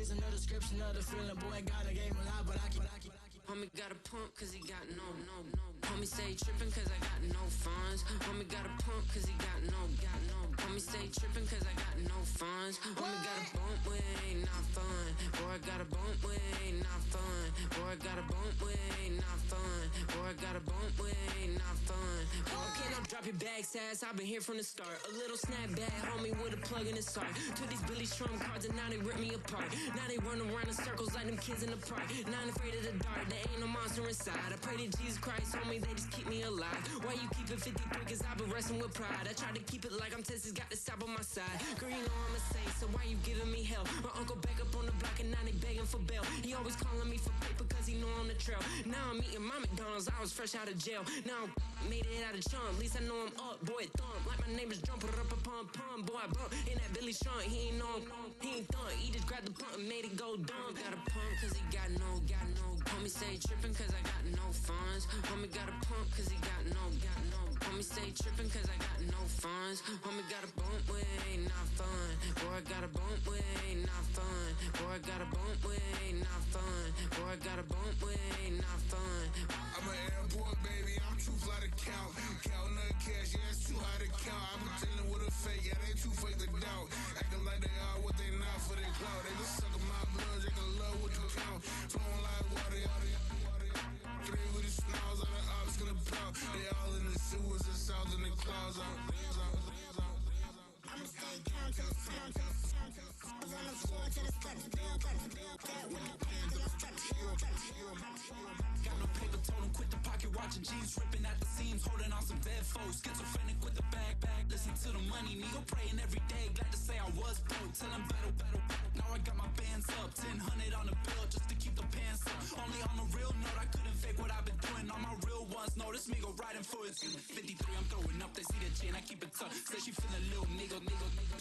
was another description of the feeling. Boy, got a game a lot, but I keep. Homie got a pump cause he got no. Homie stay trippin' cause I got no funds. Homie got a pump cause he got no. Homie stay trippin' cause I got no funds. Homie got a bump with ain't not fun. Boy, I got a bump with ain't not fun. Boy, I got a bump with ain't not fun. Boy, I got a bump with ain't not fun. Okay, now drop your bag, sass. I've been here from the start. A little snapback, homie, with a plug in his heart. Took these Billy Trump cards and now they rip me apart. Now they run around in circles like them kids in the park. Now I'm afraid of the dark. There ain't no monster inside. I pray to Jesus Christ, homie, they just keep me alive. Why you keep it 53? Cause I've been wrestling with pride. I try to keep it like I'm Texas, got the stop on my side. Girl, you know I'm a saint, so why you giving me hell? My uncle back up on the block and now they begging for bail. He always calling me for paper cause he know I'm the trail. Now I'm eating my McDonald's, I was fresh out of jail. Now I'm made it out of chump, at least I know I'm up. Boy, thump, like my name is Jumper up a pump. Boy, I bump in that Billy Strong, he ain't know him. He ain't thump, he just grabbed the pump and made it go dumb. Got a pump cause he got no. Homie stay trippin' cause I got no funds. Homie got a pump cause he got no. Homie stay trippin' cause I got no funds. Homie got a bump with ain't not fun. Boy, I got a bump with ain't not fun. Boy, I got a bump with ain't not fun. Boy, I got a bump with ain't not fun. I'm an airport baby, I'm too fly to count. Counting the cash, yeah, it's too high to count. I'm dealing with a fake, yeah, they too fake to doubt. Acting like they are what they not for their clout. They just suckin' my blood, they can love what you count. Flowing like water, three with the snows, all the ops gonna plow. They all in the sewers, the south in the clouds. I'ma stay down to the sound, to the sound, to the sound. On the floor to the steps, build that with the hands on the steps. Got no paper, told him quit the pocket watching jeans, ripping at the seams, holding on some dead foes. Schizophrenic with the bag, listen to the money, nigga praying every day. Glad to say I was broke, tell him battle. Now I got my bands up, 1000 on the bill just to keep the pants up. Only on a real note, I couldn't fake what I've been doing. All my real ones know this nigga riding for it. 53, I'm throwing up, they see the chain, I keep it tough. Say she feeling little nigga,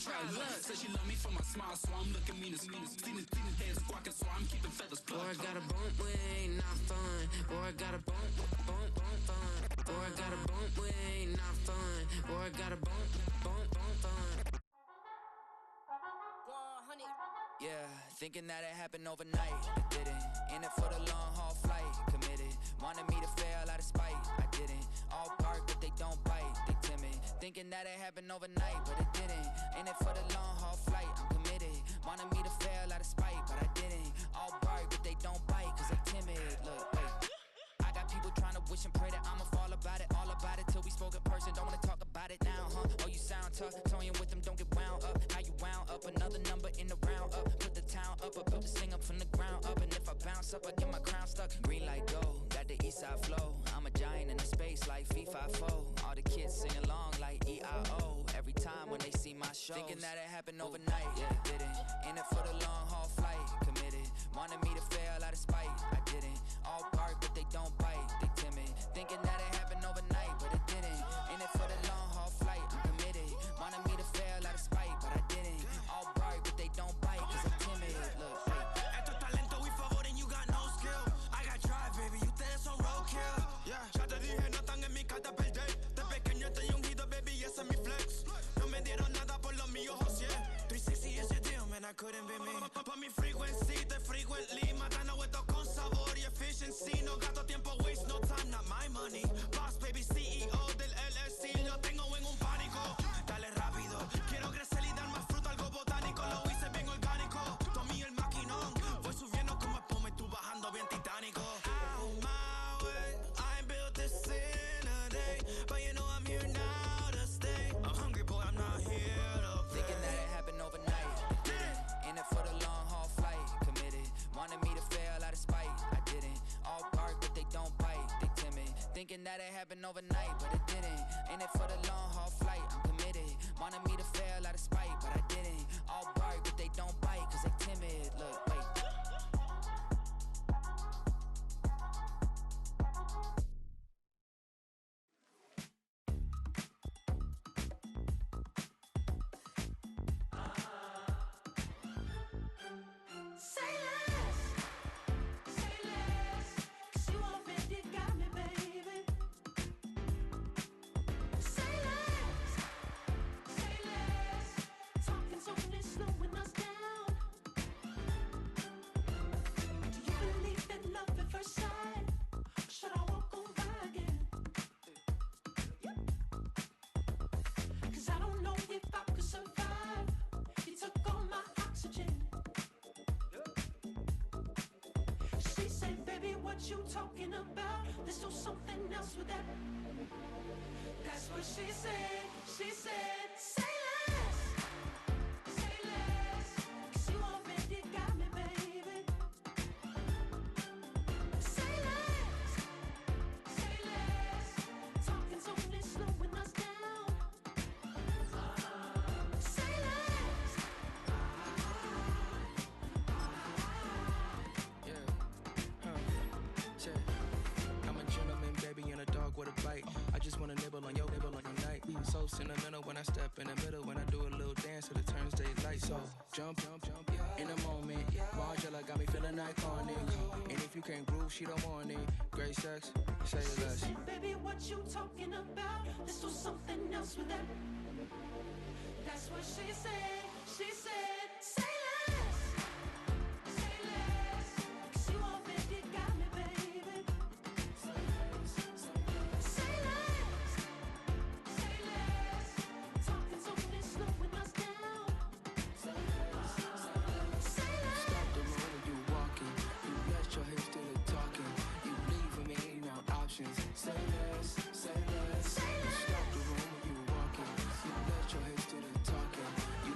try look. Say she love me for my smile, so I'm looking mean as Seen the days squawking, so I'm keeping feathers plucked. Boy, I got a bump with ain't not fun. Boy, I got a bump fun. Boy, I got a bump with ain't not fun. Boy, I got a bump fun. Yeah, thinking that it happened overnight, it didn't. In it for the long haul flight, committed. Wanted me to fail out of spite, I didn't. All bark but they don't bite, they timid. Thinking that it happened overnight, but it didn't. In it for the long haul flight, I'm committed. Wanted me to fail out of spite, but I didn't. All bark but they don't bite, cause they timid. Look, wait. I got people trying to wish and pray that I'ma fall about it, all about it till we spoke in person. Don't wanna talk about it now, huh? Oh, you sound tough, toying with them, don't get wound up. How you wound up? Another number in the round up. Put the town up, I built this thing up from the ground up. And if I bounce up, I get my crown stuck. Green light go, got the east side flow. I'm a giant in the space like FIFA4. All the kids sing along like EIO. Every time when they see my show, thinking that it happened overnight, yeah, it didn't. In it for the long haul flight, committed. Wanted me to fail out of spite, I didn't. All bark but they don't bite, they timid. Thinking that it happened overnight, but it didn't. In it for the long haul flight, I'm committed. Wanted me to fail out of spite, but I didn't. All bark but they don't bite, cause I'm timid. Look, Esto es talento y favor and you got no skill. I got drive, baby, ustedes son roadkill. Yeah, ya te dije, no están en mi carta perder. De pequeño estoy ungido, baby, y ese es mi flex. No me dieron nada por los míos, José. 360 is your deal, man, I couldn't be me. Pa' mi frequency, te frequently. Matando esto con sabor y efficiency. No gasto tiempo, waste no time, not my money. Boss, baby, CEO del LLC. Lo tengo en un pánico. Dale rápido, quiero crecer y dar más fruto, algo botánico. Lo hice bien orgánico. Tomé el maquinón. Voy subiendo como espuma y tú bajando bien titánico. Out my way, I ain't built this in a day. But you know I'm here now to stay. I'm hungry, boy, I'm not here to play. thinking that it happened overnight, it didn't. In it for the long haul flight, committed. Wanted me to fail out of spite, I didn't. All bark but they don't bite, they timid. Thinking that it happened overnight, but it didn't. In it for the long haul flight, I'm committed. Wanted me to fail out of spite, but I didn't. All bark but they don't bite, cause they timid. Look, wait. what you talking about. Let's do something else with that. That's what she said. She said, say less. Say less. 'Cause you already got me, baby. Say less. Say less. Talking's only slowing us down. Say less. I'm a gentleman, baby, and a dog with a bite. I just wanna nibble on your night. So sentimental when I step in the middle. When I do a little dance, till it turns daylight. So jump, in a moment. Margella got me feeling iconic. And if you can't groove, she don't want it. Great sex, say less. Say, baby, what you talking about? Let's do something else with that. That's what she said. She said, say less. Say less. 'Cause you already got me, baby. Say less. Say less. Talking's only slowing us down. Say less. Say less. Stop the room when you walking. You let your hips do the talking. You leaving me no options. Say less, say less. Say less. Stop the room when you walking. You let your hips do the talking. You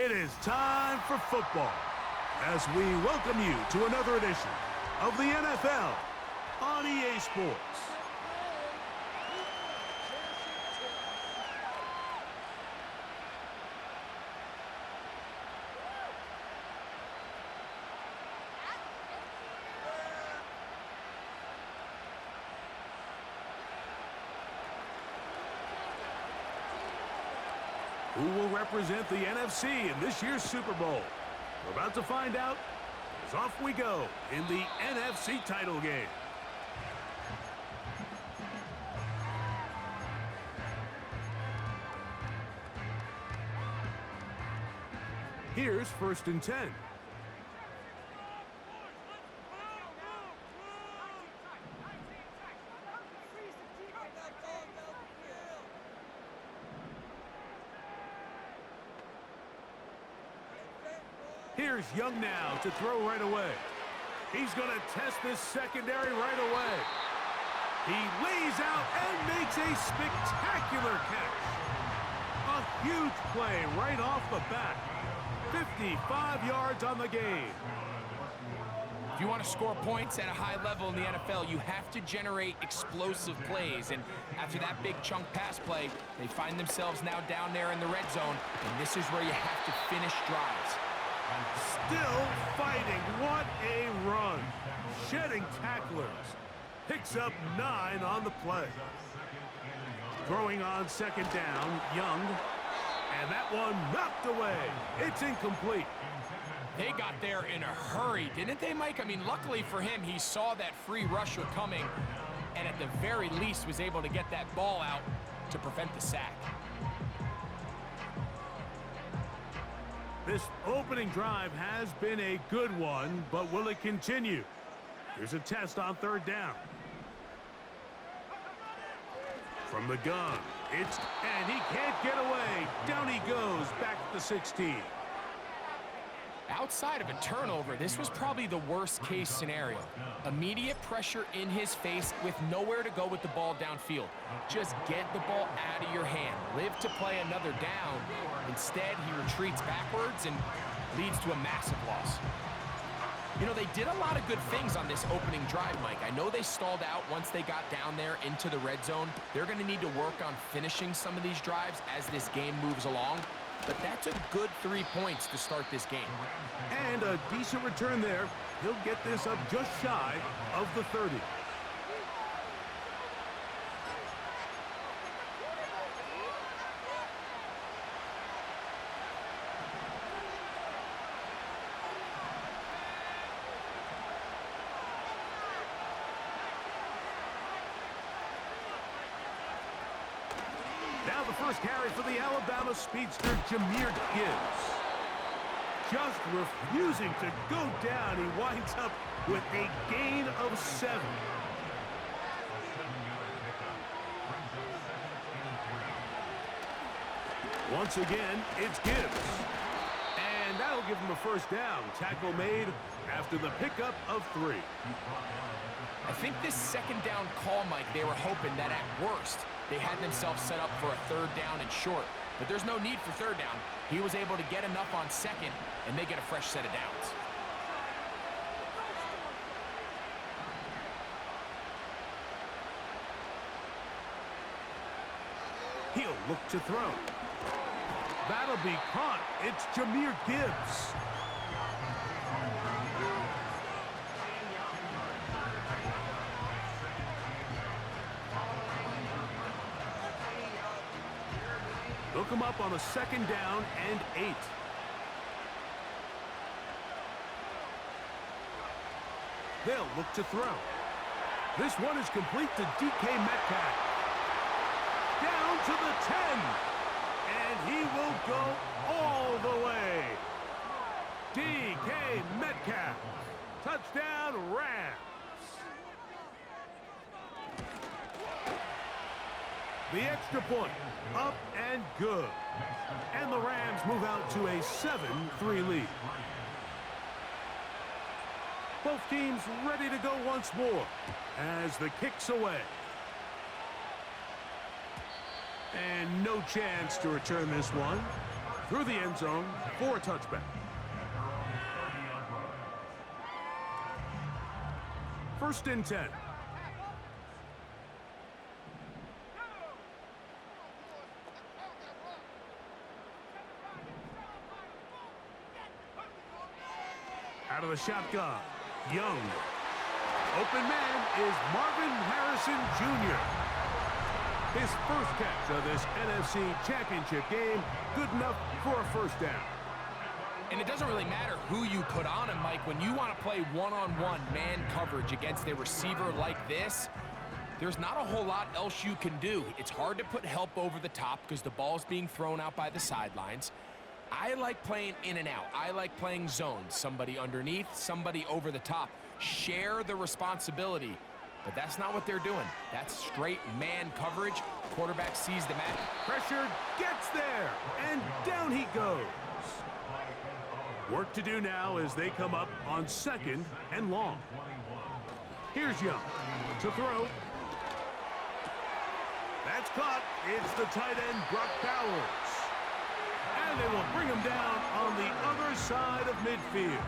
It is time for football as we welcome you to another edition of the NFL on EA Sports. Who will represent the NFC in this year's Super Bowl? We're about to find out as off we go in the NFC title game. Here's 1st and 10. Here's Young now to throw right away. He's going to test this secondary right away. He lays out and makes a spectacular catch. A huge play right off the bat. 55 yards on the game. If you want to score points at a high level in the NFL, you have to generate explosive plays. And after that big chunk pass play, they find themselves now down there in the red zone. And this is where you have to finish drives. Still fighting. What a run. Shedding tacklers. Picks up 9 on the play. Throwing on 2nd down, Young. And that one knocked away. It's incomplete. They got there in a hurry, didn't they, Mike? I mean, luckily for him, he saw that free rusher coming and at the very least was able to get that ball out to prevent the sack. This opening drive has been a good one, but will it continue? Here's a test on 3rd down. From the gun, and he can't get away. Down he goes, back to the 16. Outside of a turnover, this was probably the worst-case scenario. Immediate pressure in his face with nowhere to go with the ball downfield. Just get the ball out of your hand. Live to play another down. Instead, he retreats backwards and leads to a massive loss. You know, they did a lot of good things on this opening drive, Mike. I know they stalled out once they got down there into the red zone. They're going to need to work on finishing some of these drives as this game moves along. But that's a good 3 points to start this game. And a decent return there. He'll get this up just shy of the 30. Now the first carry for the Alabama speedster, Jahmyr Gibbs. Just refusing to go down. He winds up with a gain of 7. Once again, it's Gibbs. And that'll give him a 1st down. Tackle made after the pickup of 3. I think this 2nd down call, Mike, they were hoping that at worst, they had themselves set up for a 3rd down and short. But there's no need for 3rd down. He was able to get enough on 2nd, and they get a fresh set of downs. He'll look to throw. That'll be caught. It's Jahmyr Gibbs. Look him up on a 2nd down and 8. They'll look to throw. This one is complete to DK Metcalf. Down to the 10. And he will go all the way. DK Metcalf. Touchdown, Rams. The extra point, up and good. And the Rams move out to a 7-3 lead. Both teams ready to go once more as the kick's away. And no chance to return this one. through the end zone for a touchback. First and 10. Out of the shotgun, Young. Open man is Marvin Harrison Jr. His first catch of this NFC Championship game, good enough for a first down. And it doesn't really matter who you put on him, Mike. When you want to play one-on-one man coverage against a receiver like this, there's not a whole lot else you can do. It's hard to put help over the top because the ball's being thrown out by the sidelines. I like playing in and out. I like playing zones. Somebody underneath, somebody over the top. Share the responsibility. But that's not what they're doing. That's straight man coverage. Quarterback sees the man. Pressure gets there, and down he goes. Work to do now as they come up on 2nd and long. Here's Young to throw. That's caught. It's the tight end, Brock Bowers. And they will bring him down on the other side of midfield.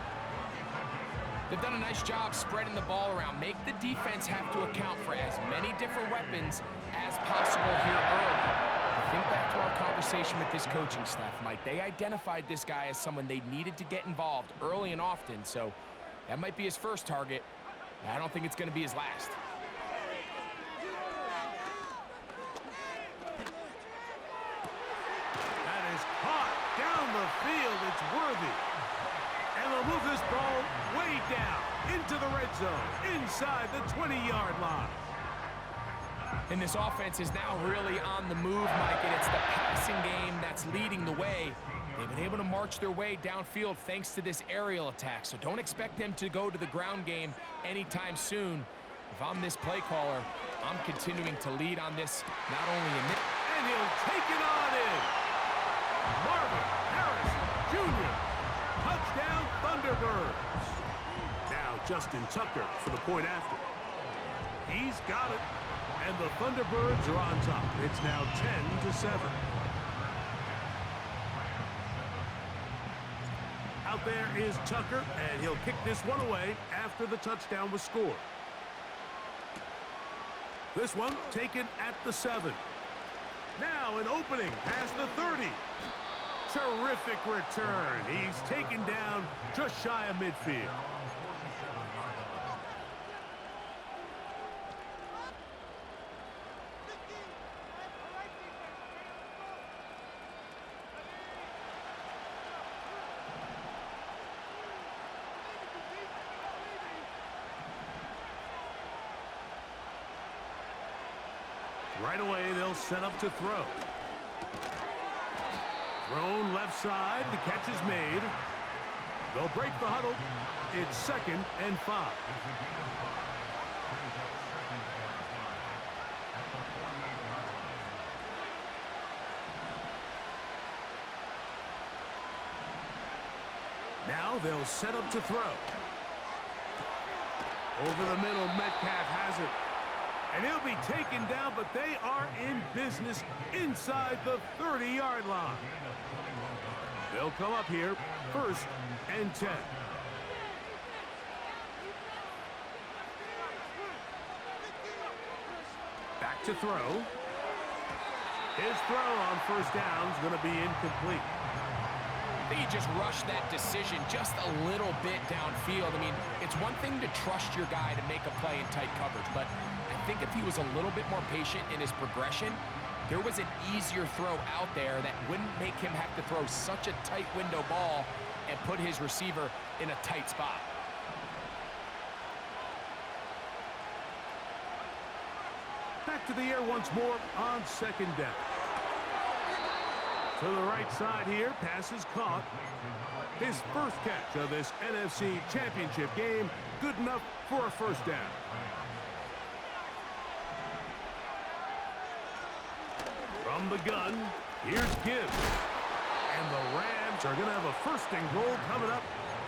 They've done a nice job spreading the ball around. Make the defense have to account for as many different weapons as possible here early. Think back to our conversation with this coaching staff, Mike. They identified this guy as someone they needed to get involved early and often, so that might be his first target. I don't think it's going to be his last. That is caught down the field. It's worthy. And they'll move this ball way down into the red zone, inside the 20-yard line. And this offense is now really on the move, Mike, and it's the passing game that's leading the way. They've been able to march their way downfield thanks to this aerial attack, so don't expect them to go to the ground game anytime soon. If I'm this play caller, I'm continuing to lead on this, not only in this. And he'll take it on in. Marvin Harrison Jr. Touchdown Thunderbirds. Now Justin Tucker for the point after. He's got it. And the Thunderbirds are on top. It's now 10-7. Out there is Tucker, and he'll kick this one away after the touchdown was scored. This one taken at the 7. Now an opening past the 30. Terrific return. He's taken down just shy of midfield. Right away, they'll set up to throw. Thrown left side. The catch is made. They'll break the huddle. It's 2nd and 5. Now they'll set up to throw. Over the middle, Metcalf has it. And he'll be taken down, but they are in business inside the 30-yard line. They'll come up here, 1st and 10. Back to throw. His throw on 1st down is going to be incomplete. I think he just rushed that decision just a little bit downfield. I mean, it's one thing to trust your guy to make a play in tight coverage, but I think if he was a little bit more patient in his progression, there was an easier throw out there that wouldn't make him have to throw such a tight window ball and put his receiver in a tight spot. Back to the air once more on 2nd down. To the right side here, pass is caught. His first catch of this NFC Championship game, good enough for a 1st down. From the gun, here's Gibbs. And the Rams are going to have a 1st and goal coming up.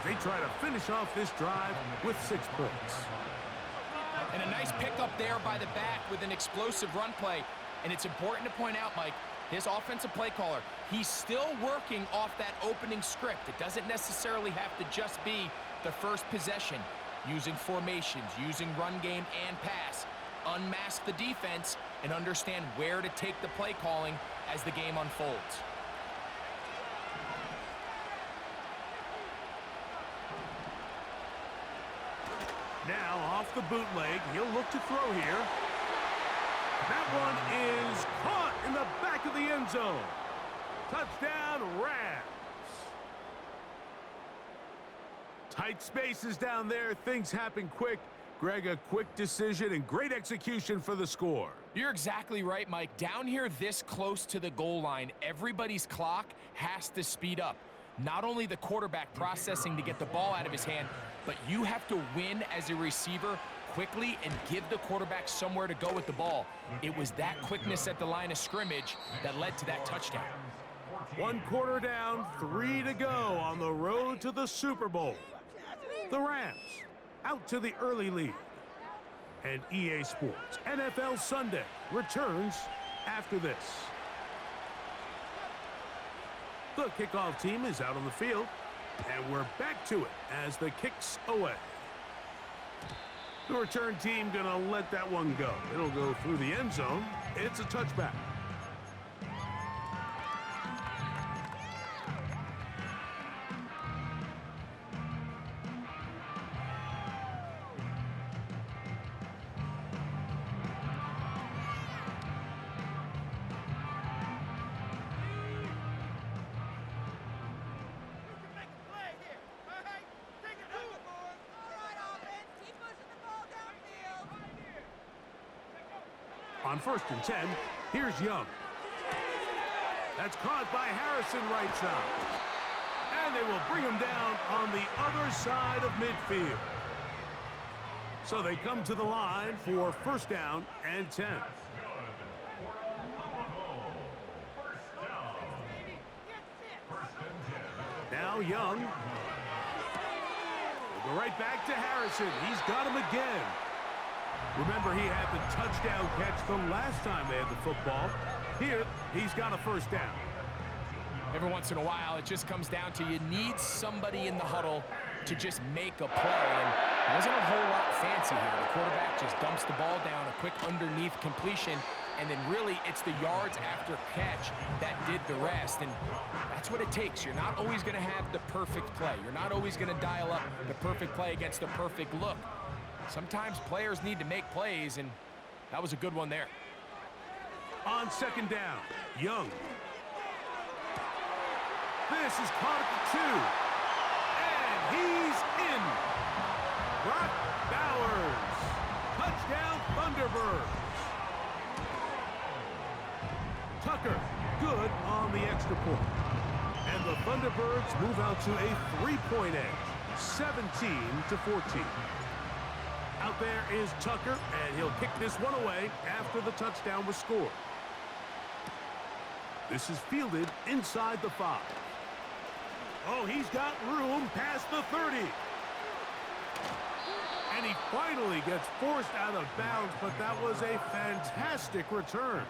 They try to finish off this drive with 6 points. And a nice pickup there by the back with an explosive run play. And it's important to point out, Mike, this offensive play caller, He's still working off that opening script. It doesn't necessarily have to just be the first possession. Using formations, using run game and pass. Unmask the defense and understand where to take the play calling as the game unfolds. Now off the bootleg, he'll look to throw here. That one is caught in the back of the end zone. Touchdown, Rams. Tight spaces down there. Things happen quick. Greg, a quick decision and great execution for the score. You're exactly right, Mike. Down here this close to the goal line, everybody's clock has to speed up. Not only the quarterback processing to get the ball out of his hand, but you have to win as a receiver quickly and give the quarterback somewhere to go with the ball. It was that quickness at the line of scrimmage that led to that touchdown. 1 quarter down, 3 to go on the road to the Super Bowl. The Rams out to the early lead. And EA Sports NFL Sunday returns after this. The kickoff team is out on the field, and we're back to it as the kick's away. The return team gonna let that one go. It'll go through the end zone. It's a touchback. On 1st and 10, here's Young. That's caught by Harrison right side. And they will bring him down on the other side of midfield. So they come to the line for 1st down and 10. Now Young. We'll go right back to Harrison. He's got him again. Remember, he had the touchdown catch the last time they had the football. Here, he's got a 1st down. Every once in a while, it just comes down to you need somebody in the huddle to just make a play. And it wasn't a whole lot fancy here. The quarterback just dumps the ball down, a quick underneath completion, and then really it's the yards after catch that did the rest. And that's what it takes. You're not always going to have the perfect play. You're not always going to dial up the perfect play against the perfect look. Sometimes players need to make plays, and that was a good one there. On 2nd down, Young. This is caught at the 2. And he's in. Brock Bowers. Touchdown, Thunderbirds. Tucker, good on the extra point. And the Thunderbirds move out to a 3-point edge, 17-14. Out there is Tucker, and he'll kick this one away after the touchdown was scored. This is fielded inside the 5. Oh, he's got room past the 30. And he finally gets forced out of bounds, but that was a fantastic return.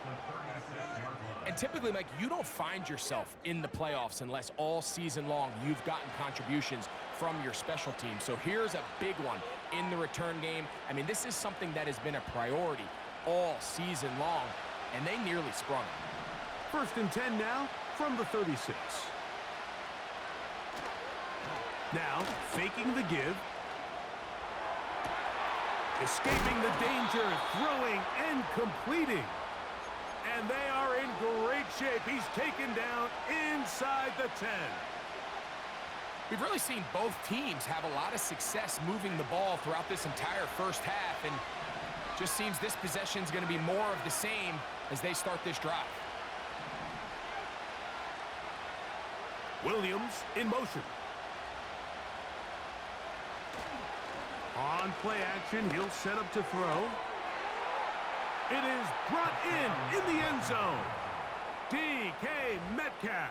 And typically, Mike, you don't find yourself in the playoffs unless all season long you've gotten contributions from your special team. So here's a big one in the return game. I mean, this is something that has been a priority all season long, and they nearly sprung it. 1st and 10 now from the 36. Now, faking the give. Escaping the danger, throwing and completing. And they are in great shape. He's taken down inside the 10. We've really seen both teams have a lot of success moving the ball throughout this entire 1st half, and just seems this possession is going to be more of the same as they start this drive. Williams in motion. On play action, he'll set up to throw. It is brought in the end zone. DK Metcalf.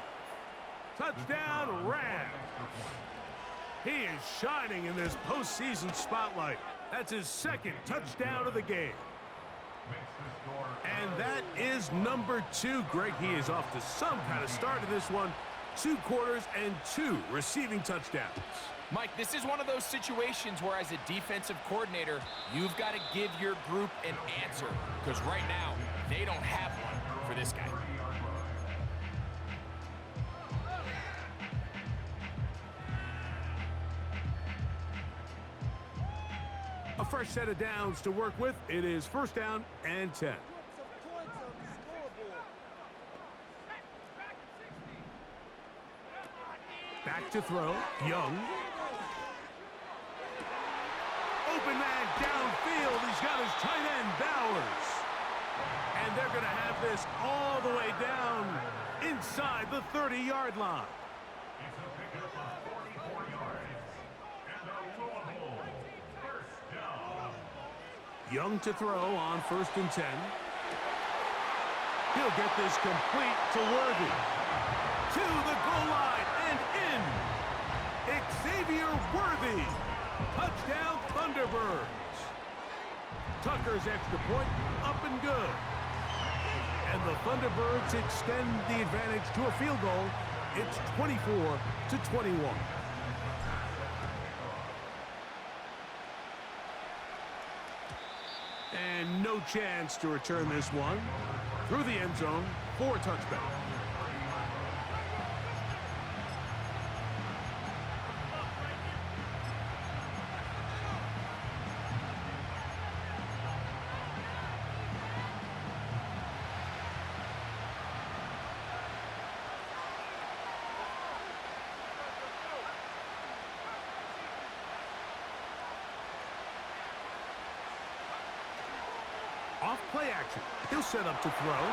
Touchdown, Rams. He is shining in this postseason spotlight. That's his 2nd touchdown of the game. And that is number 2. Greg, he is off to some kind of start in this one. 2 quarters and 2 receiving touchdowns. Mike, this is one of those situations where as a defensive coordinator, you've got to give your group an answer. Because right now, they don't have one for this guy. A fresh set of downs to work with. It is 1st down and 10. Back to throw. Young. Open man downfield. He's got his tight end, Bowers. And they're going to have this all the way down inside the 30-yard line. Young to throw on 1st and 10. He'll get this complete to Worthy. To the goal line and in. Xavier Worthy. Touchdown Thunderbirds. Tucker's extra point up and good. And the Thunderbirds extend the advantage to a field goal. It's 24-21. And no chance to return this one. Through the end zone for a touchback. Off play action. He'll set up to throw.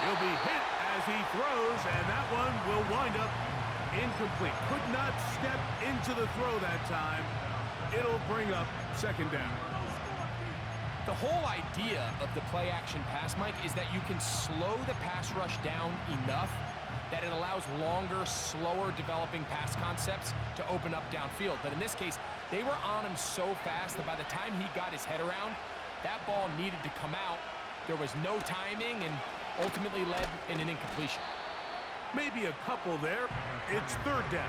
He'll be hit as he throws, and that one will wind up incomplete. Could not step into the throw that time. It'll bring up 2nd down. The whole idea of the play action pass, Mike, is that you can slow the pass rush down enough that it allows longer, slower developing pass concepts to open up downfield. But in this case, they were on him so fast that by the time he got his head around, that ball needed to come out. There was no timing and ultimately led in an incompletion. Maybe a couple there. It's 3rd down.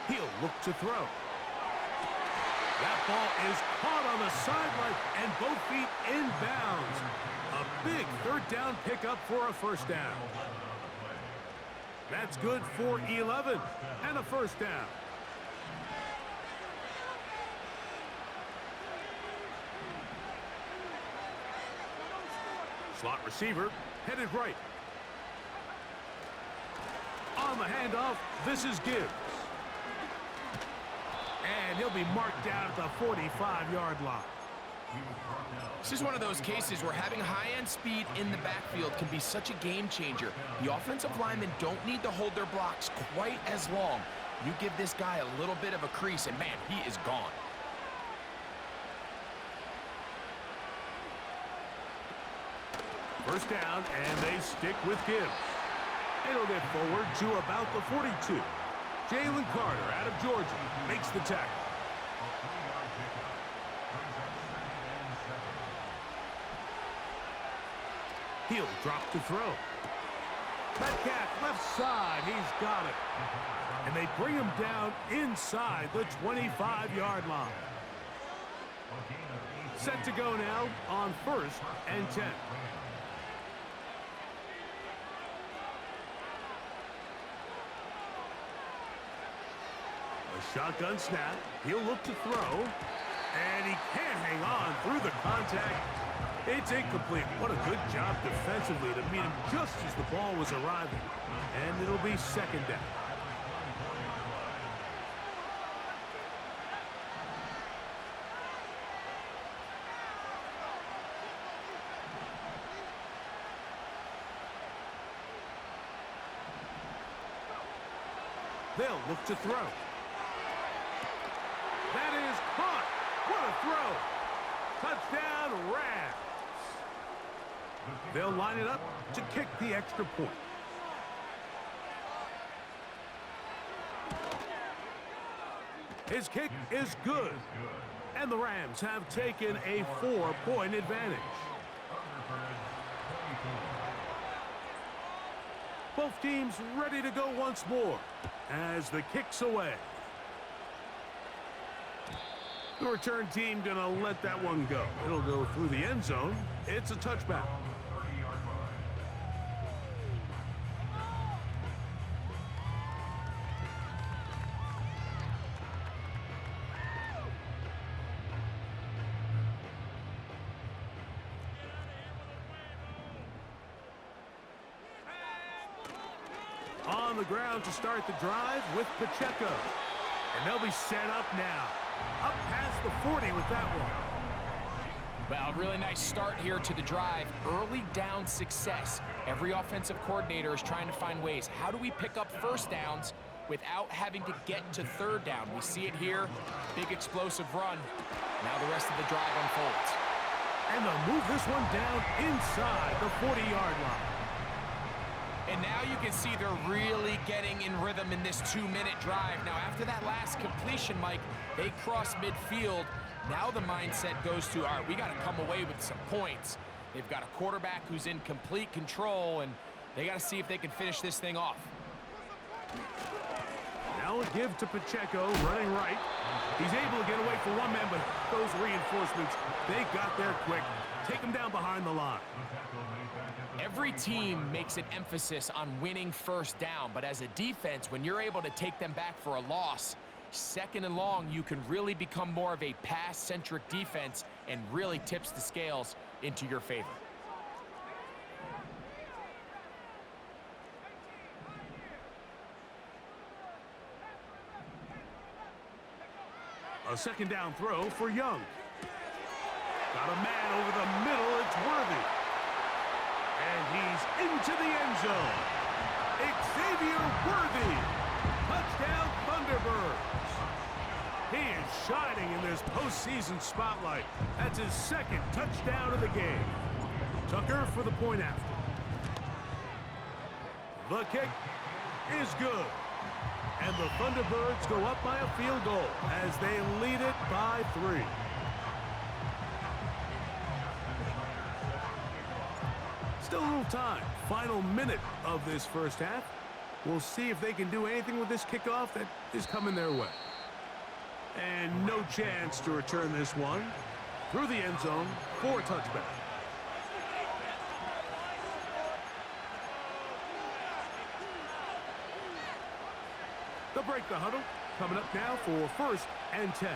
He'll look to throw. That ball is caught on the sideline and both feet inbounds. A big 3rd down pickup for a 1st down. That's good for 11 and a 1st down. Slot receiver headed right. On the handoff, this is Gibbs. And he'll be marked down at the 45-yard line. This is one of those cases where having high-end speed in the backfield can be such a game changer. The offensive linemen don't need to hold their blocks quite as long. You give this guy a little bit of a crease, and man, he is gone. First down, and they stick with Gibbs. It'll get forward to about the 42. Jalen Carter out of Georgia makes the tackle. He'll drop to throw. Metcalf left side, he's got it. And they bring him down inside the 25-yard line. Set to go now on 1st and 10. A shotgun snap. He'll look to throw. And he can't hang on through the contact. It's incomplete. What a good job defensively to meet him just as the ball was arriving. And it'll be 2nd down. They'll look to throw. That is caught. What a throw. Touchdown, Rams. They'll line it up to kick the extra point. His kick is good. And the Rams have taken a 4-point advantage. Both teams ready to go once more as the kick's away. The return team gonna let that one go. It'll go through the end zone. It's a touchback. On the ground to start the drive with Pacheco. And they'll be set up now. Up past the 40 with that one. Well, really nice start here to the drive. Early down success. Every offensive coordinator is trying to find ways. How do we pick up first downs without having to get to third down? We see it here. Big explosive run. Now the rest of the drive unfolds. And they'll move this one down inside the 40-yard line. And now you can see they're really getting in rhythm in this 2-minute drive. Now, after that last completion, Mike, they cross midfield. Now the mindset goes to, all right, we got to come away with some points. They've got a quarterback who's in complete control, and they got to see if they can finish this thing off. Now a give to Pacheco, running right. He's able to get away from one man, but those reinforcements, they got there quick. Take him down behind the line. Every team makes an emphasis on winning first down, but as a defense, when you're able to take them back for a loss, second and long, you can really become more of a pass-centric defense and really tips the scales into your favor. A second down throw for Young. Got a man over the middle, it's Worthy. And he's into the end zone. Xavier Worthy. Touchdown Thunderbirds. He is shining in this postseason spotlight. That's his second touchdown of the game. Tucker for the point after. The kick is good. And the Thunderbirds go up by a field goal as they lead it by 3. Still a little time. Final minute of this first half. We'll see if they can do anything with this kickoff that is coming their way. And no chance to return this one. Through the end zone for a touchback. They'll break the huddle. Coming up now for 1st and 10.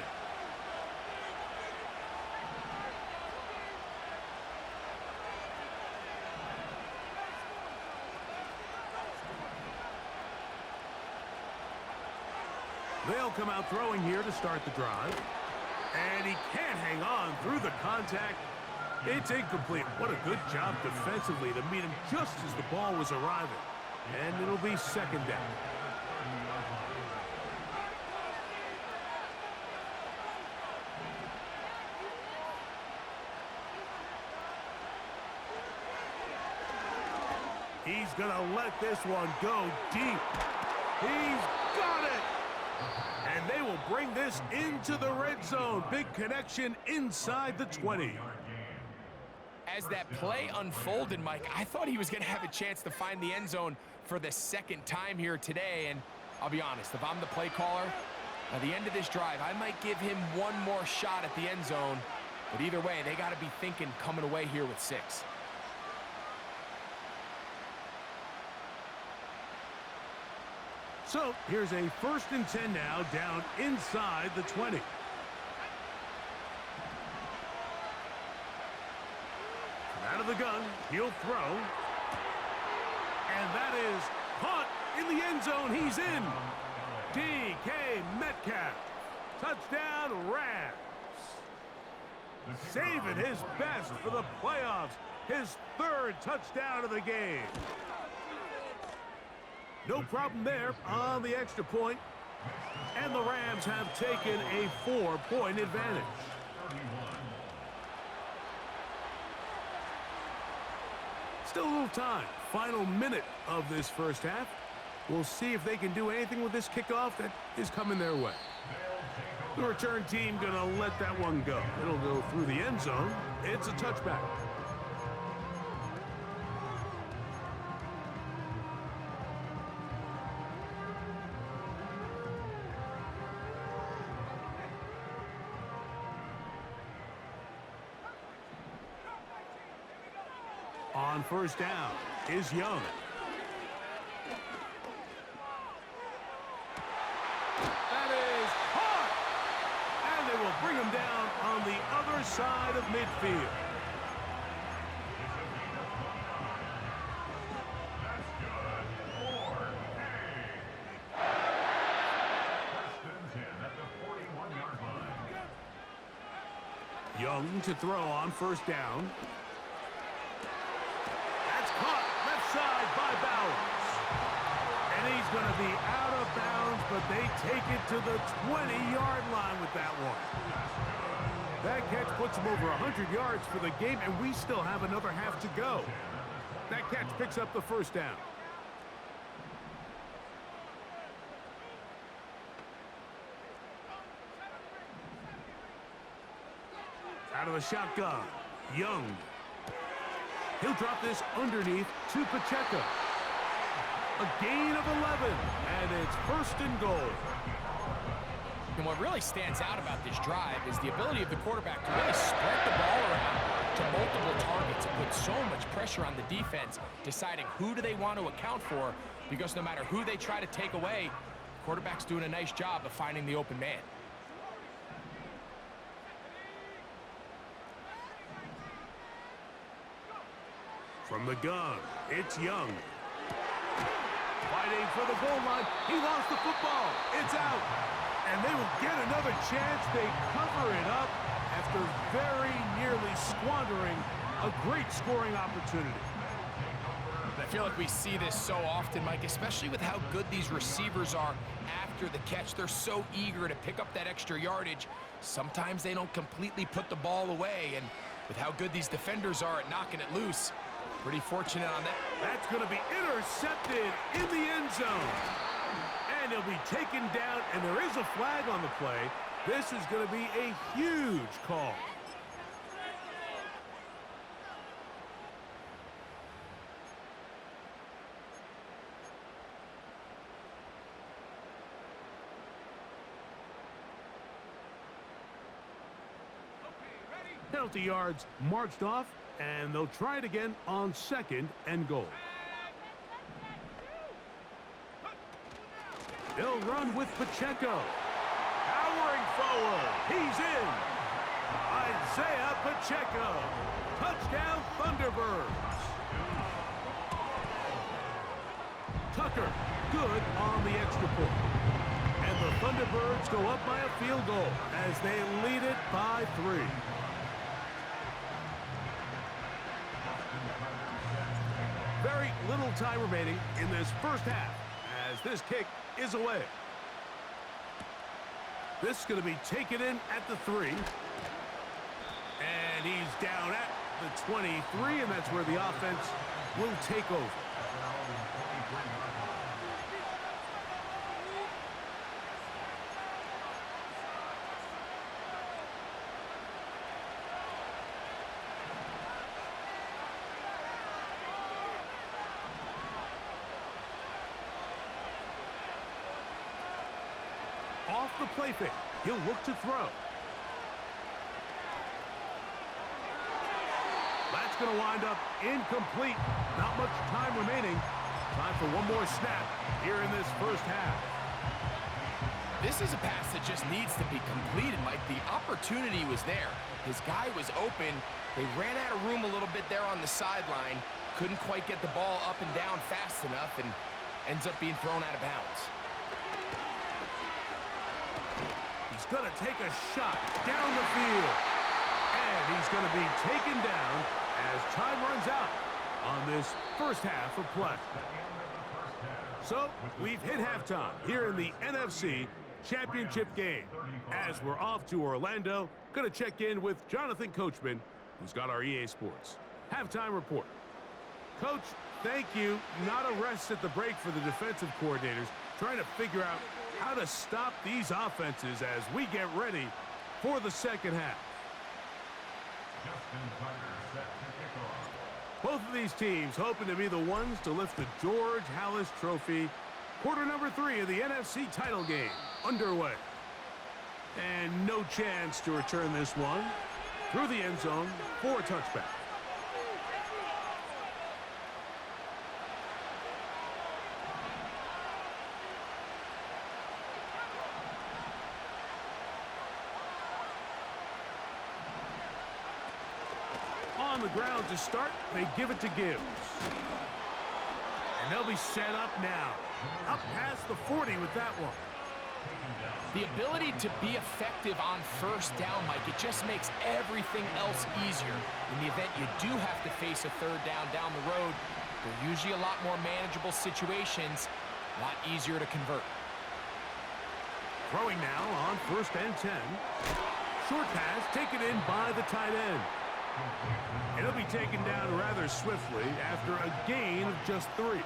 They'll come out throwing here to start the drive. And he can't hang on through the contact. It's incomplete. What a good job defensively to meet him just as the ball was arriving. And it'll be second down. He's going to let this one go deep. He's got it. And they will bring this into the red zone. Big connection inside the 20. As that play unfolded, Mike, I thought he was going to have a chance to find the end zone for the second time here today. And I'll be honest, if I'm the play caller, at the end of this drive, I might give him one more shot at the end zone. But either way, they got to be thinking coming away here with 6. So here's a 1st and 10 now, down inside the 20. Out of the gun, he'll throw. And that is caught in the end zone. He's in. DK Metcalf. Touchdown, Rams. Saving his best for the playoffs. His 3rd touchdown of the game. No problem there on the extra point. And the Rams have taken a 4-point advantage. Still a little time. Final minute of this first half. We'll see if they can do anything with this kickoff that is coming their way. The return team going to let that one go. It'll go through the end zone. It's a touchback. On first down is Young. That is caught! And they will bring him down on the other side of midfield. Young to throw on first down. Side by Bowers. And he's going to be out of bounds, but they take it to the 20-yard line with that one. That catch puts him over 100 yards for the game, and we still have another half to go. That catch picks up the first down. Out of the shotgun, Young. He'll drop this underneath to Pacheco. A gain of 11, and it's first and goal. And what really stands out about this drive is the ability of the quarterback to really spread the ball around to multiple targets and put so much pressure on the defense, deciding who do they want to account for, because no matter who they try to take away, the quarterback's doing a nice job of finding the open man. From the gun, it's Young. Fighting for the goal line. He lost the football. It's out. And they will get another chance. They cover it up after very nearly squandering a great scoring opportunity. I feel like we see this so often, Mike, especially with how good these receivers are after the catch. They're so eager to pick up that extra yardage. Sometimes they don't completely put the ball away, and with how good these defenders are at knocking it loose, pretty fortunate on that. That's going to be intercepted in the end zone. And he'll be taken down, and there is a flag on the play. This is going to be a huge call. Penalty yards marched off, and they'll try it again on second and goal. They'll run with Pacheco. Powering forward. He's in. Isaiah Pacheco. Touchdown Thunderbirds. Tucker, good on the extra point. And the Thunderbirds go up by a field goal as they lead it by 3. Very little time remaining in this first half as this kick is away. This is going to be taken in at the 3. And he's down at the 23, and that's where the offense will take over. Off the play fake, he'll look to throw. That's going to wind up incomplete. Not much time remaining. Time for one more snap here in this first half. This is a pass that just needs to be completed, Mike. The opportunity was there. His guy was open. They ran out of room a little bit there on the sideline. Couldn't quite get the ball up and down fast enough, and ends up being thrown out of bounds. He's going to take a shot down the field. And he's going to be taken down as time runs out on this first half of play. So, we've hit halftime here in the NFC Championship game. As we're off to Orlando, going to check in with Jonathan Coachman, who's got our EA Sports halftime report. Coach, thank you. Not a rest at the break for the defensive coordinators, trying to figure out how to stop these offenses as we get ready for the second half. Both of these teams hoping to be the ones to lift the George Halas Trophy. Quarter number 3 of the NFC title game underway. And no chance to return this one through the end zone for a touchback. On the ground to start, they give it to Gibbs. And they'll be set up now. Up past the 40 with that one. The ability to be effective on first down, Mike, it just makes everything else easier. In the event you do have to face a third down the road, they're usually a lot more manageable situations, a lot easier to convert. Throwing now on 1st and 10. Short pass taken in by the tight end. It'll be taken down rather swiftly after a gain of just 3. A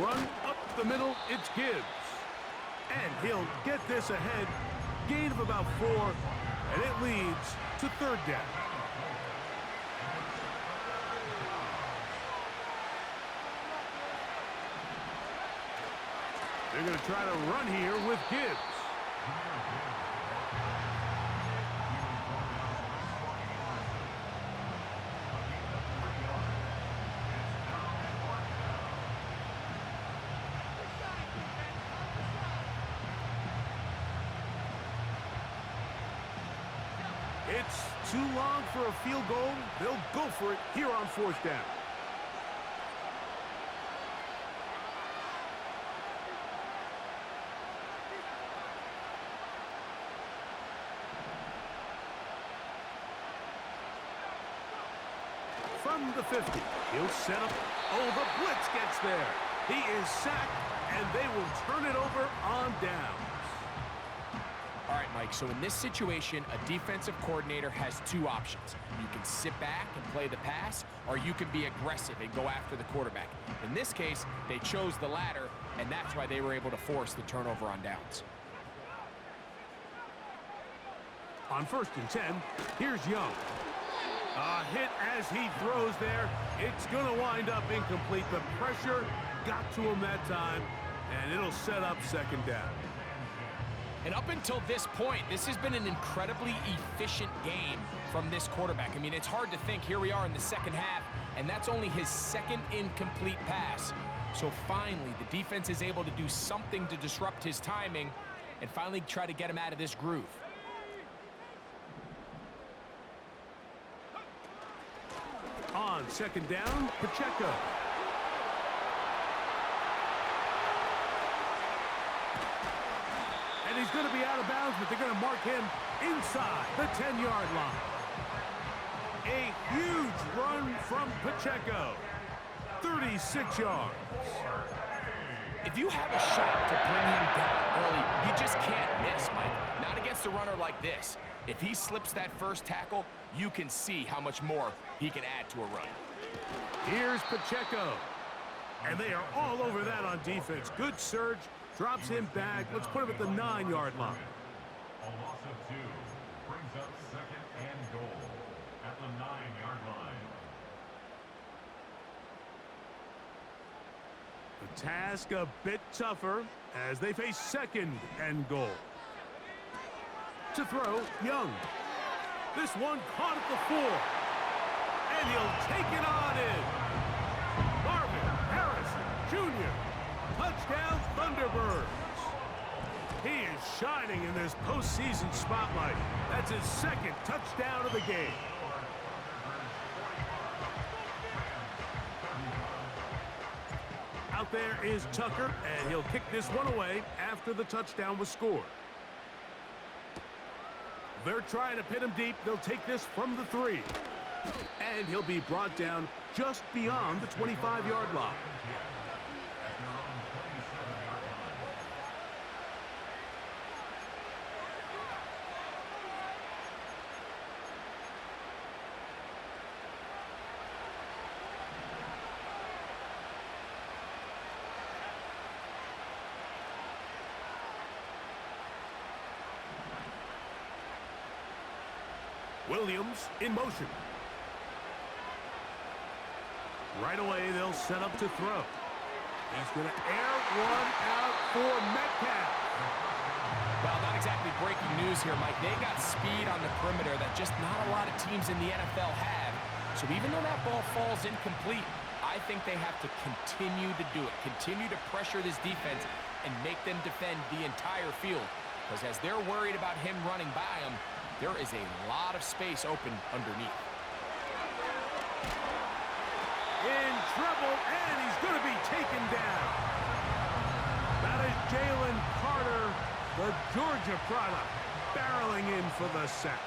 run up the middle, it's Gibbs. And he'll get this ahead. Gain of about 4, and it leads to 3rd down. They're going to try to run here with Gibbs. It's too long for a field goal. They'll go for it here on 4th down. From the 50, he'll set up. Oh, the blitz gets there. He is sacked, and they will turn it over on downs. All right, Mike, so in this situation, a defensive coordinator has 2 options. You can sit back and play the pass, or you can be aggressive and go after the quarterback. In this case, they chose the latter, and that's why they were able to force the turnover on downs. On 1st and 10, here's Young. A hit as he throws there. It's going to wind up incomplete. The pressure got to him that time, and it'll set up 2nd down. And up until this point, this has been an incredibly efficient game from this quarterback. I mean, it's hard to think. Here we are in the second half, and that's only his 2nd incomplete pass. So finally, the defense is able to do something to disrupt his timing and finally try to get him out of this groove. On 2nd down, Pacheco. And he's going to be out of bounds, but they're going to mark him inside the 10-yard line. A huge run from Pacheco. 36 yards. If you have a shot to bring him down early, you just can't miss, Mike. Not against a runner like this. If he slips that first tackle, you can see how much more he can add to a run. Here's Pacheco. And they are all over that on defense. Good surge. Drops him back. Let's put him at the 9-yard line. A loss of 2 brings up 2nd and goal at the 9-yard line. The task a bit tougher as they face 2nd and goal. To throw, Young. This one caught at the 4. And he'll take it on in. Marvin Harrison Jr. Touchdown Thunderbirds. He is shining in this postseason spotlight. That's his 2nd touchdown of the game. Out there is Tucker, and he'll kick this one away after the touchdown was scored. They're trying to pin him deep. They'll take this from the 3. And he'll be brought down just beyond the 25-yard line. Williams in motion. Right away, they'll set up to throw. He's going to air one out for Metcalf. Well, not exactly breaking news here, Mike. They got speed on the perimeter that just not a lot of teams in the NFL have. So even though that ball falls incomplete, I think they have to continue to do it. Continue to pressure this defense and make them defend the entire field. Because as they're worried about him running by them, there is a lot of space open underneath. In trouble, and he's going to be taken down. That is Jalen Carter, the Georgia product, barreling in for the sack.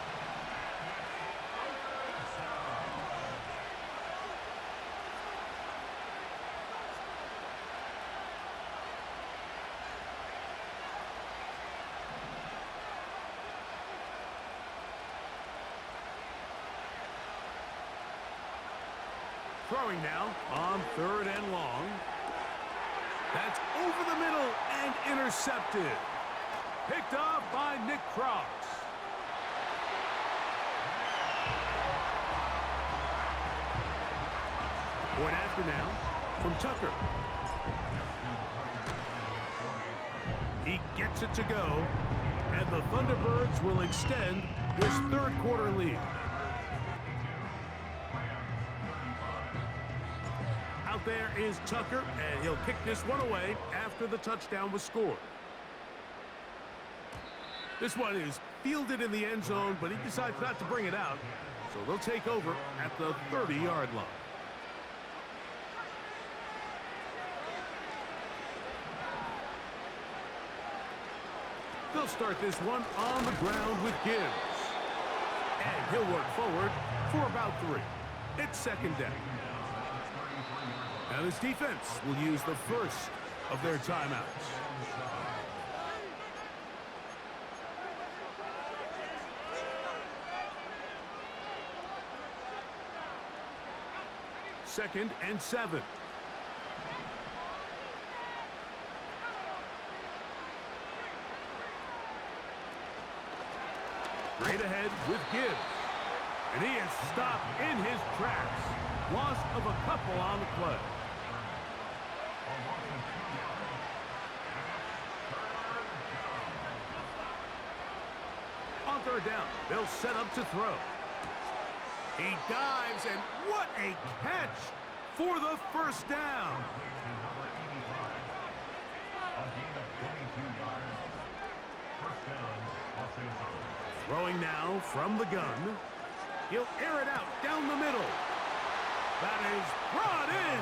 Throwing now on 3rd and long. That's over the middle and intercepted. Picked off by Nick Cross. Point after now from Tucker. He gets it to go, and the Thunderbirds will extend this 3rd quarter lead. Out there is Tucker, and he'll kick this one away after the touchdown was scored. This one is fielded in the end zone, but he decides not to bring it out, so they'll take over at the 30-yard line. They'll start this one on the ground with Gibbs. And he'll work forward for about 3. It's 2nd down. Now this defense will use the first of their timeouts. Second and 7. Straight ahead with Gibbs. And he is stopped in his tracks. Loss of a couple on the play. On 3rd down, they'll set up to throw. He dives, and what a catch for the 1st down. Throwing now from the gun. He'll air it out down the middle. That is brought in.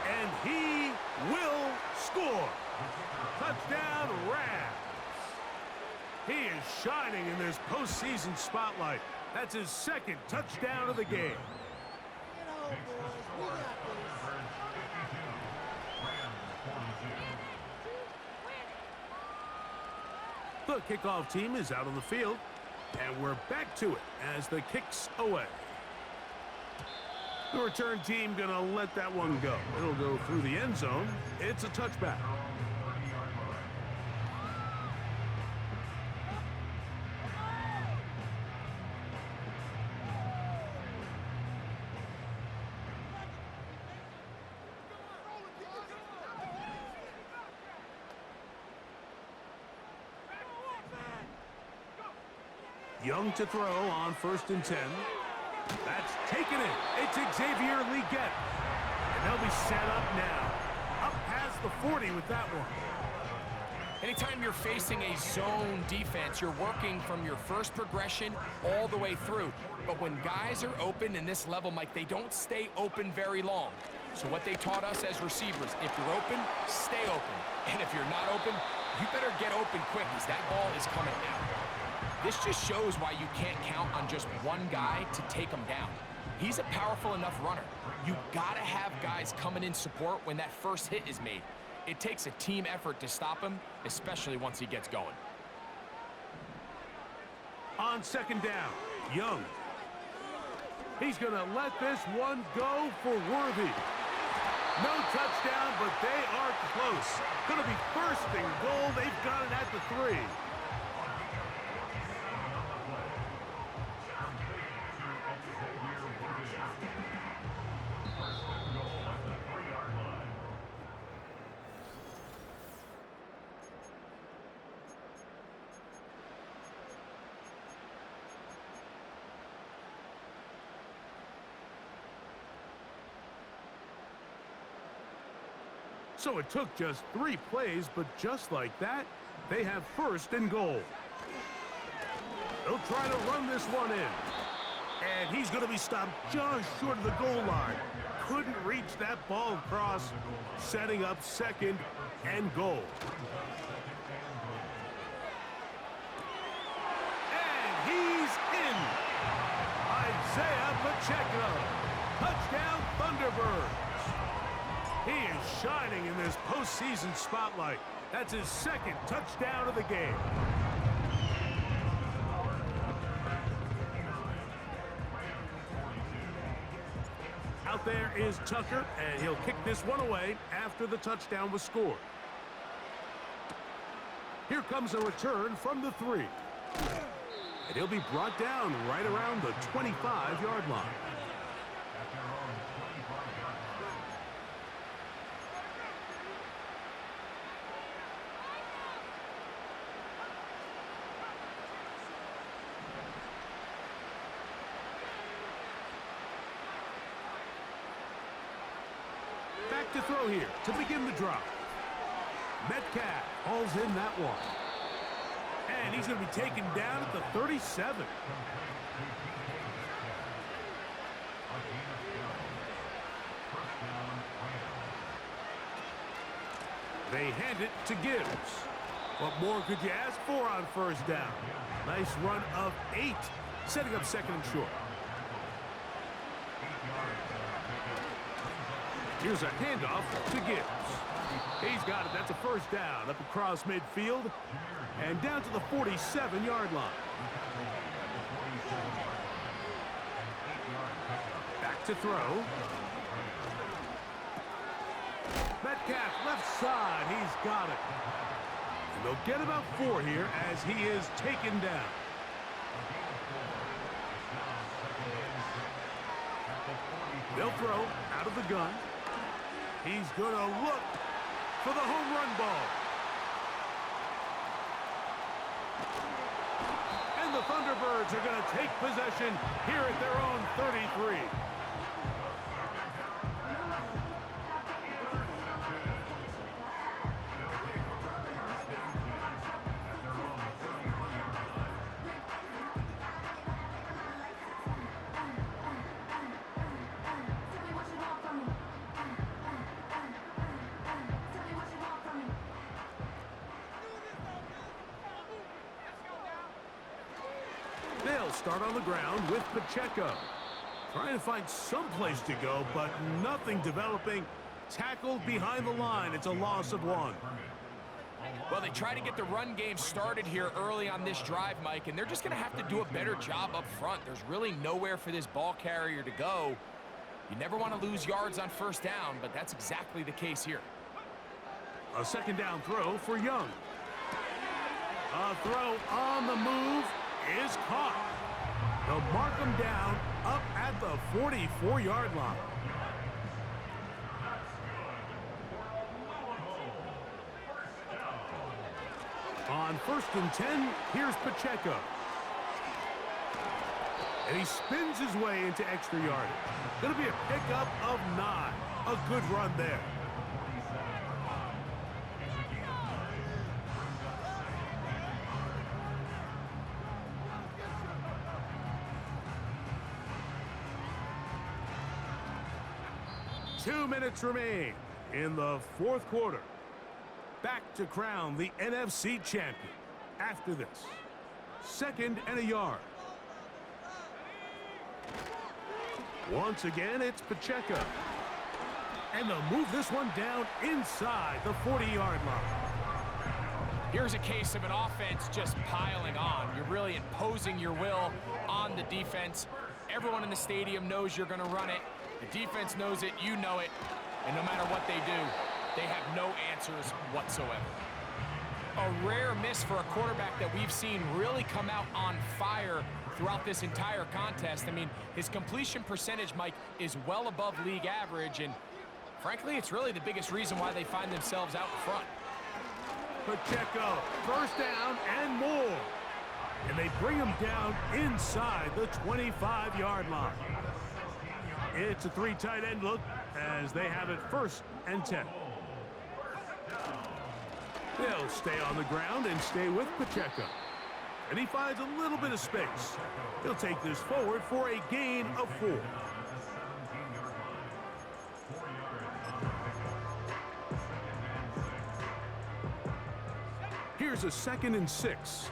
And he will score. Touchdown, Rams. He is shining in this postseason spotlight. That's his 2nd touchdown of the game. The kickoff team is out on the field, and we're back to it as the kick's away. The return team gonna let that one go. It'll go through the end zone. It's a touchback. Young to throw on 1st and 10. That's taken it. It's Xavier Legette. And they'll be set up now. Up past the 40 with that one. Anytime you're facing a zone defense, you're working from your first progression all the way through. But when guys are open in this level, Mike, they don't stay open very long. So what they taught us as receivers, if you're open, stay open. And if you're not open, you better get open quick, because that ball is coming out. This just shows why you can't count on just one guy to take him down. He's a powerful enough runner. You gotta have guys coming in support when that first hit is made. It takes a team effort to stop him, especially once he gets going. On second down, Young. He's gonna let this one go for Worthy. No touchdown, but they are close. Gonna be first and goal. They've got it at the 3. So it took just 3 plays, but just like that, they have first and goal. They'll try to run this one in. And he's going to be stopped just short of the goal line. Couldn't reach that ball across, setting up second and goal. And he's in. Isaiah Pacheco. Touchdown Thunderbirds. He is shining in this postseason spotlight. That's his second touchdown of the game. Out there is Tucker, and he'll kick this one away after the touchdown was scored. Here comes a return from the 3. And he'll be brought down right around the 25-yard line. Back to throw here to begin the drive. Metcalf hauls in that one. And he's going to be taken down at the 37. They hand it to Gibbs. What more could you ask for on first down? Nice run of 8, setting up second and short. Here's a handoff to Gibbs. He's got it. That's a first down up across midfield and down to the 47-yard line. Back to throw. Metcalf left side. He's got it. And they'll get about 4 here as he is taken down. They'll throw out of the gun. He's going to look for the home run ball. And the Thunderbirds are going to take possession here at their own 33. They'll start on the ground with Pacheco. Trying to find some place to go, but nothing developing. Tackled behind the line. It's a loss of 1. Well, they try to get the run game started here early on this drive, Mike, and they're just going to have to do a better job up front. There's really nowhere for this ball carrier to go. You never want to lose yards on first down, but that's exactly the case here. A second down throw for Young. A throw on the move is caught. They'll mark him down up at the 44-yard line. On first and 10, here's Pacheco. And he spins his way into extra yardage. Going to be a pickup of 9. A good run there. Two minutes remain in the fourth quarter. Back to crown the NFC champion after this. 2nd and a yard. Once again, it's Pacheco. And they'll move this one down inside the 40-yard line. Here's a case of an offense just piling on. You're really imposing your will on the defense. Everyone in the stadium knows you're going to run it. The defense knows it, you know it. And no matter what they do, they have no answers whatsoever. A rare miss for a quarterback that we've seen really come out on fire throughout this entire contest. I mean, his completion percentage, Mike, is well above league average, and frankly, it's really the biggest reason why they find themselves out in front. Pacheco, first down and more. And they bring him down inside the 25-yard line. It's a 3 tight end look as they have it 1st and 10. They'll stay on the ground and stay with Pacheco. And he finds a little bit of space. He'll take this forward for a gain of 4. Here's a 2nd and 6.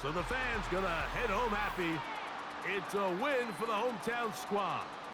So the fans gonna head home happy. It's a win for the hometown squad.